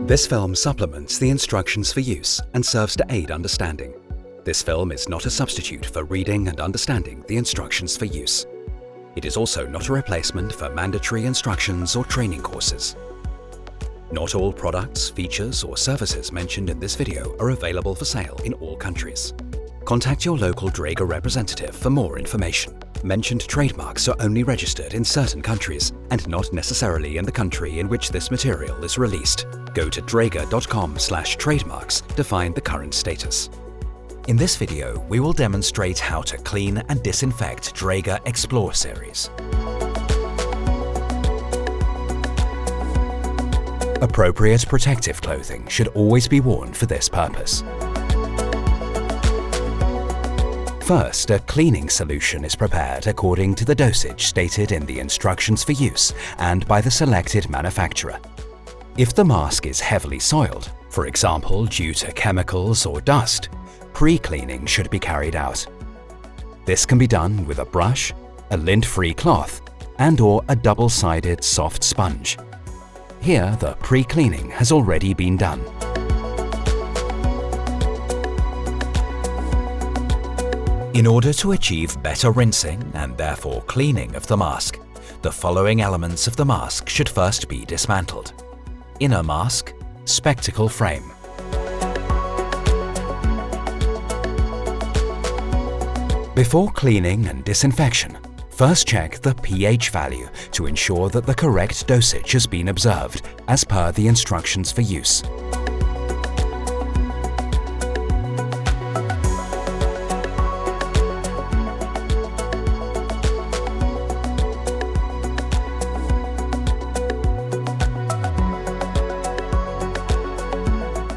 This film supplements the instructions for use and serves to aid understanding. This film is not a substitute for reading and understanding the instructions for use. It is also not a replacement for mandatory instructions or training courses. Not all products, features, or services mentioned in this video are available for sale in all countries. Contact your local Dräger representative for more information. Mentioned trademarks are only registered in certain countries and not necessarily in the country in which this material is released. Go to dräger.com/trademarks to find the current status. In this video, we will demonstrate how to clean and disinfect Dräger X-plore series. Appropriate protective clothing should always be worn for this purpose. First, a cleaning solution is prepared according to the dosage stated in the instructions for use and by the selected manufacturer. If the mask is heavily soiled, for example due to chemicals or dust, pre-cleaning should be carried out. This can be done with a brush, a lint-free cloth, and/or a double-sided soft sponge. Here, the pre-cleaning has already been done. In order to achieve better rinsing and therefore cleaning of the mask, the following elements of the mask should first be dismantled. Inner mask, spectacle frame. Before cleaning and disinfection, first check the pH value to ensure that the correct dosage has been observed as per the instructions for use.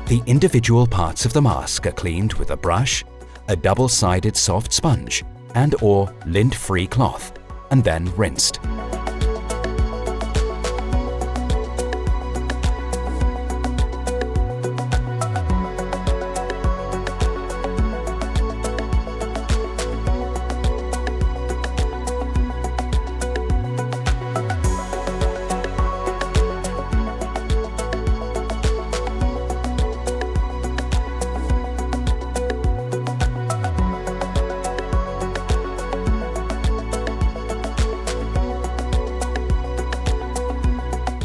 The individual parts of the mask are cleaned with a brush, a double-sided soft sponge, and/or lint-free cloth, and then rinsed.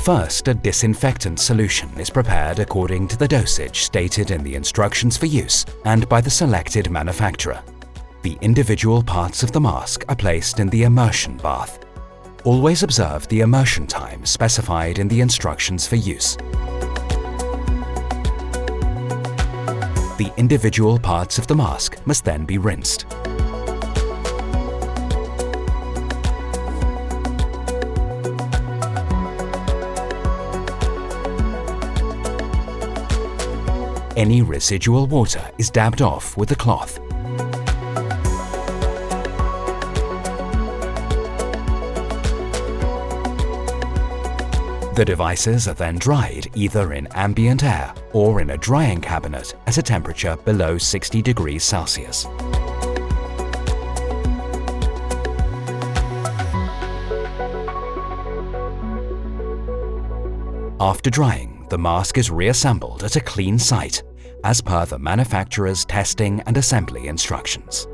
First, a disinfectant solution is prepared according to the dosage stated in the instructions for use and by the selected manufacturer. The individual parts of the mask are placed in the immersion bath. Always observe the immersion time specified in the instructions for use. The individual parts of the mask must then be rinsed. Any residual water is dabbed off with a cloth. The devices are then dried either in ambient air or in a drying cabinet at a temperature below 60 degrees Celsius. After drying, the mask is reassembled at a clean site, as per the manufacturer's testing and assembly instructions.